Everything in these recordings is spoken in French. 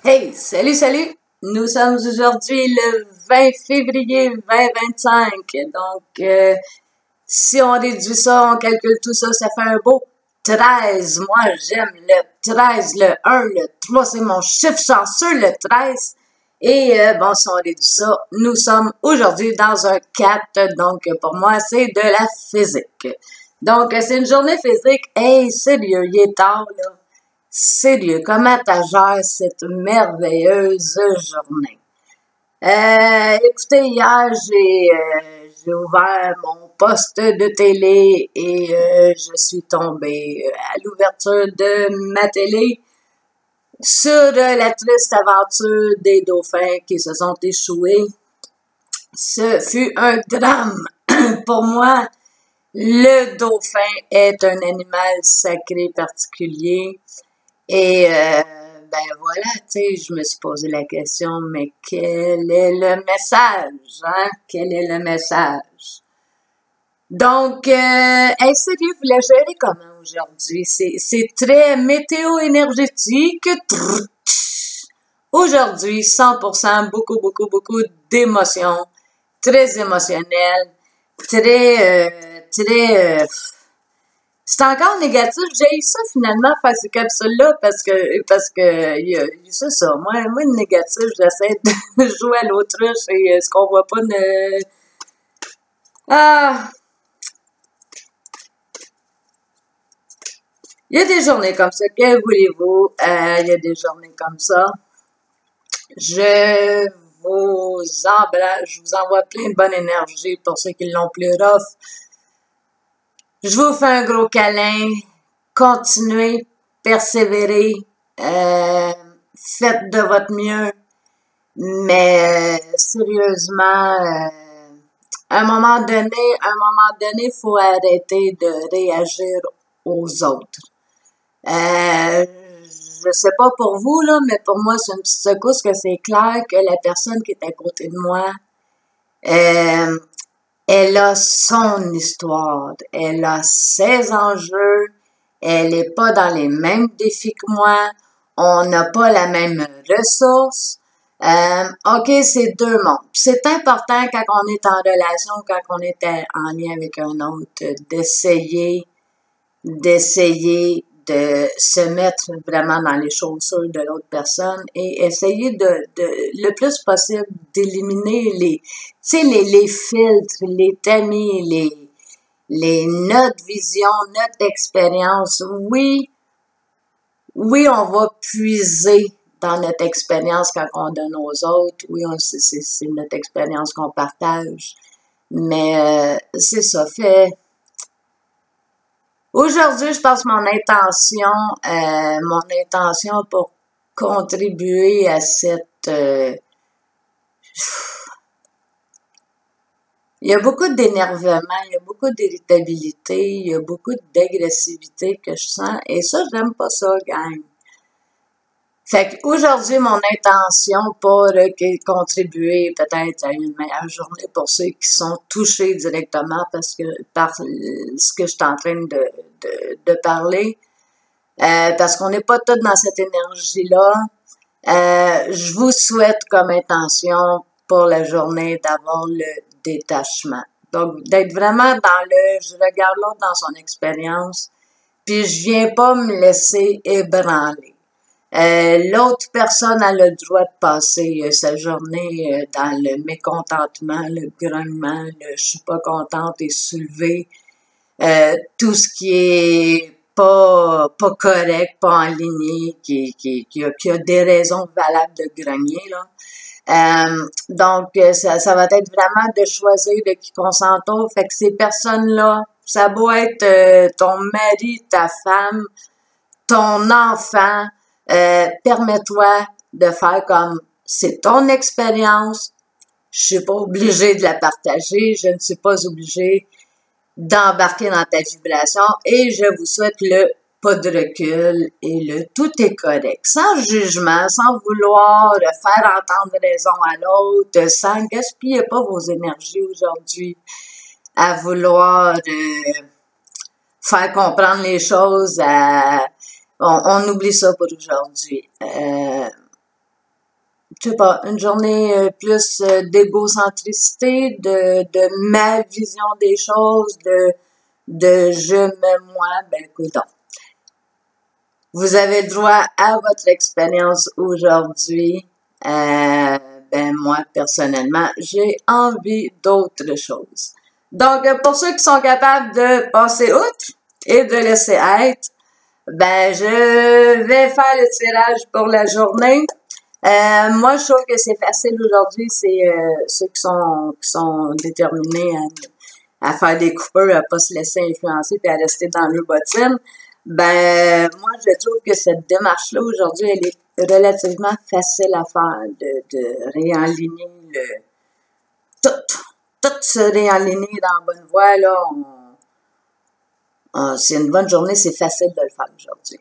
Hey, salut, salut! Nous sommes aujourd'hui le 20 février 2025. Si on réduit ça, on calcule tout ça, ça fait un beau 13. Moi, j'aime le 13, le 1, le 3, c'est mon chiffre chanceux, le 13. Bon, si on réduit ça, nous sommes aujourd'hui dans un 4, donc pour moi, c'est de la physique. Donc, c'est une journée physique. Hey, sérieux, il est tard, là. Sérieux, comment tu gères cette merveilleuse journée? Écoutez, hier, j'ai ouvert mon poste de télé et je suis tombée à l'ouverture de ma télé sur la triste aventure des dauphins qui se sont échoués. Ce fut un drame. Pour moi, le dauphin est un animal sacré particulier. Ben voilà, tu sais, je me suis posé la question, mais quel est le message, hein? Quel est le message? Donc, sérieux, vous la gérez comment aujourd'hui? C'est très météo-énergétique. Aujourd'hui, 100%, beaucoup d'émotions, très émotionnel, c'est encore négatif. J'ai eu ça finalement faire ces capsules-là parce que c'est ça. Moi, le négatif, j'essaie de jouer à l'autruche et ce qu'on voit pas ne. Ah! Il y a des journées comme ça. Que voulez-vous? Il y a des journées comme ça. Je vous envoie plein de bonne énergie pour ceux qui l'ont plus rough. Je vous fais un gros câlin. Continuez, persévérez, faites de votre mieux. Mais sérieusement, à un moment donné, faut arrêter de réagir aux autres. Je sais pas pour vous, là, mais pour moi, c'est une petite secousse que c'est clair que la personne qui est à côté de moi, elle a son histoire, elle a ses enjeux, elle est pas dans les mêmes défis que moi, on n'a pas la même ressource. OK, c'est deux mondes. C'est important quand on est en relation, quand on est en lien avec un autre, d'essayer de se mettre vraiment dans les chaussures de l'autre personne et essayer de le plus possible d'éliminer les filtres, les tamis, notre vision, notre expérience. Oui, on va puiser dans notre expérience quand on donne aux autres. Oui, c'est notre expérience qu'on partage. Mais c'est ça, aujourd'hui, je pense mon intention pour contribuer à cette... il y a beaucoup d'énervement, il y a beaucoup d'irritabilité, il y a beaucoup d'agressivité que je sens, et ça, j'aime pas ça, gang. Fait qu'aujourd'hui, mon intention pour contribuer peut-être à une meilleure journée pour ceux qui sont touchés directement par ce que je suis en train de parler, parce qu'on n'est pas tous dans cette énergie-là. Je vous souhaite comme intention pour la journée d'avoir le détachement. Donc, d'être vraiment je regarde l'autre dans son expérience, puis je viens pas me laisser ébranler. L'autre personne a le droit de passer sa journée dans le mécontentement, le grognement, le je suis pas contente et soulevé, tout ce qui est pas correct, pas en ligne, qui a des raisons valables de grogner, là. Donc, ça va être vraiment de choisir de qui qu'on s'entoure. Fait que ces personnes-là, ça doit être ton mari, ta femme, ton enfant. Permets-toi de faire comme c'est ton expérience, je suis pas obligée de la partager, je ne suis pas obligée d'embarquer dans ta vibration et je vous souhaite le pas de recul et le tout est correct, sans jugement, sans vouloir faire entendre raison à l'autre, sans gaspiller pas vos énergies aujourd'hui à vouloir faire comprendre les choses on oublie ça pour aujourd'hui. je sais pas, une journée plus d'égocentricité, de ma vision des choses, de je me moi, ben écoute, vous avez le droit à votre expérience aujourd'hui. Ben moi, personnellement, j'ai envie d'autre chose. Donc, pour ceux qui sont capables de passer outre et de laisser être, ben je vais faire le tirage pour la journée. Moi, je trouve que c'est facile aujourd'hui, c'est ceux qui sont déterminés à faire des coupeurs, à pas se laisser influencer et à rester dans le bottine. Ben, moi, je trouve que cette démarche-là, aujourd'hui, elle est relativement facile à faire, de réaligner tout se réaligner dans la bonne voie, là. C'est une bonne journée, c'est facile de le faire aujourd'hui.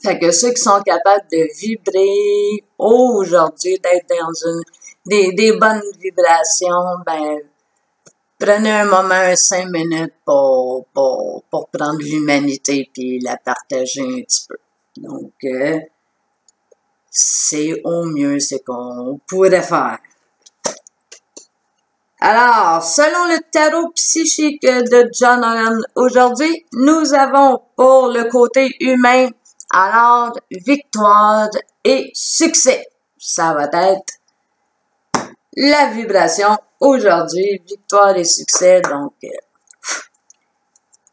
Fait que ceux qui sont capables de vibrer aujourd'hui, d'être dans des bonnes vibrations, ben, prenez un moment, 5 minutes pour prendre l'humanité puis la partager un petit peu. Donc, c'est au mieux ce qu'on pourrait faire. Alors, selon le tarot psychique de John Holland, aujourd'hui, nous avons pour le côté humain, alors, victoire et succès. Ça va être la vibration aujourd'hui, victoire et succès. Donc,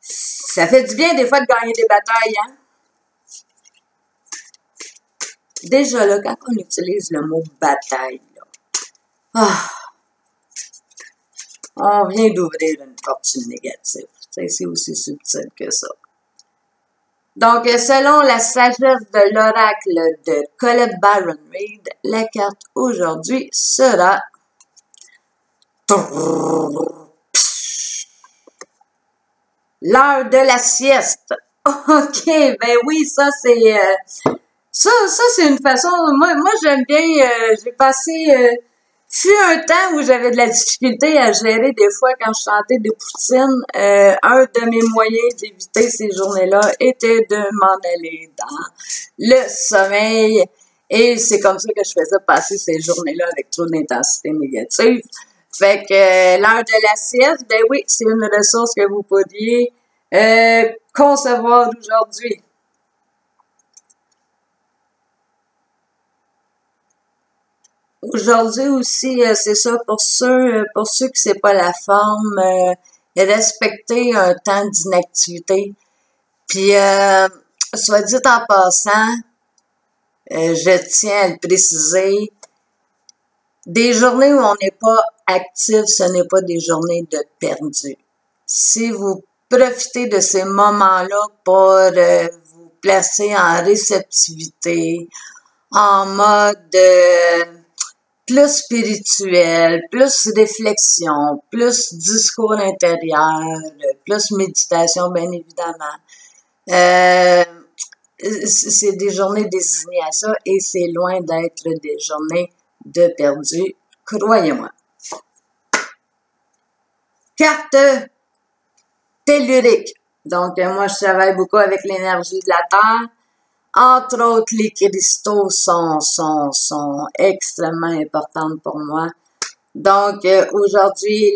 ça fait du bien des fois de gagner des batailles, hein? Déjà là, quand on utilise le mot bataille, là, on vient d'ouvrir une porte négative. C'est aussi subtil que ça. Donc, selon la sagesse de l'oracle de Colette Baron Reid, la carte aujourd'hui sera l'heure de la sieste. OK, ben oui, ça c'est ça c'est une façon. Moi j'aime bien. J'ai passé fut un temps où j'avais de la difficulté à gérer des fois quand je chantais des poutines. Un de mes moyens d'éviter ces journées-là était de m'en aller dans le sommeil. Et c'est comme ça que je faisais passer ces journées-là avec trop d'intensité négative. Fait que l'heure de la sieste, ben oui, c'est une ressource que vous pourriez concevoir aujourd'hui. Aujourd'hui aussi, c'est ça pour ceux qui c'est pas la forme, respecter un temps d'inactivité. Puis, soit dit en passant, je tiens à le préciser, des journées où on n'est pas actif, ce n'est pas des journées de perdu. Si vous profitez de ces moments-là pour vous placer en réceptivité, en mode plus spirituel, plus réflexion, plus discours intérieur, plus méditation, bien évidemment. C'est des journées désignées à ça et c'est loin d'être des journées de perdu, croyez-moi. Carte tellurique. Donc, moi, je travaille beaucoup avec l'énergie de la Terre. Entre autres, les cristaux sont extrêmement importants pour moi. Donc, aujourd'hui,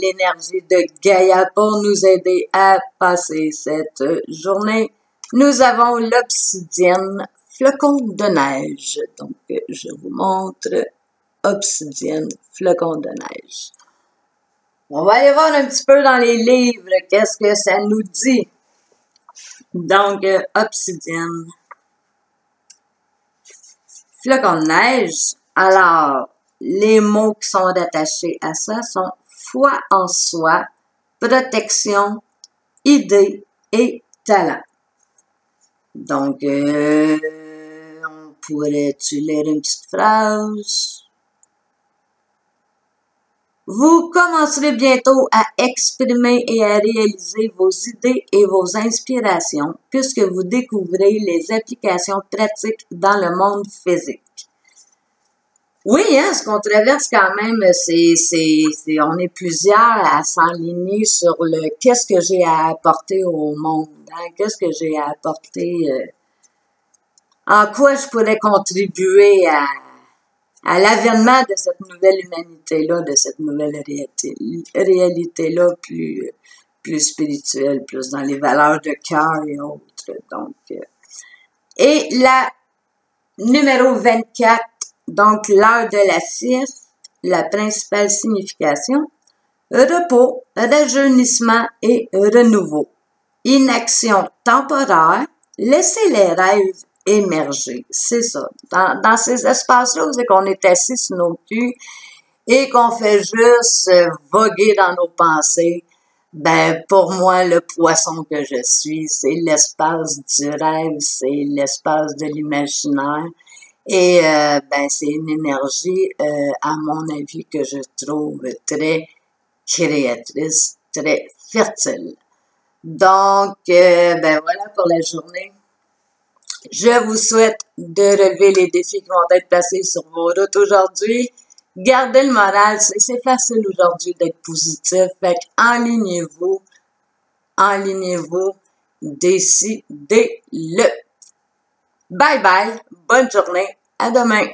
l'énergie de Gaïa pour nous aider à passer cette journée. Nous avons l'obsidienne, flocon de neige. Donc, je vous montre obsidienne, flocon de neige. On va aller voir un petit peu dans les livres qu'est-ce que ça nous dit. Donc, obsidienne. Flocon de neige. Alors, les mots qui sont attachés à ça sont foi en soi, protection, idée et talent. Donc, on pourrait-tu lire une petite phrase? Vous commencerez bientôt à exprimer et à réaliser vos idées et vos inspirations puisque vous découvrez les applications pratiques dans le monde physique. Oui, hein, ce qu'on traverse quand même, on est plusieurs à s'enligner sur le qu'est-ce que j'ai à apporter au monde, hein, qu'est-ce que j'ai à apporter, en quoi je pourrais contribuer à l'avènement de cette nouvelle humanité-là, de cette nouvelle réalité-là plus spirituelle, plus dans les valeurs de cœur et autres. Donc, et la numéro 24, donc l'heure de la sieste, la principale signification, repos, rajeunissement et renouveau. Inaction temporaire, laisser les rêves émerger. C'est ça. Dans ces espaces-là où c'est qu'on est assis sur nos culs et qu'on fait juste voguer dans nos pensées, ben, pour moi, le poisson que je suis, c'est l'espace du rêve, c'est l'espace de l'imaginaire. Et, ben, c'est une énergie, à mon avis, que je trouve très créatrice, très fertile. Donc, ben voilà pour la journée. Je vous souhaite de relever les défis qui vont être placés sur vos routes aujourd'hui. Gardez le moral, c'est facile aujourd'hui d'être positif. Fait enlignez-vous, décidez-le. Bye bye, bonne journée, à demain.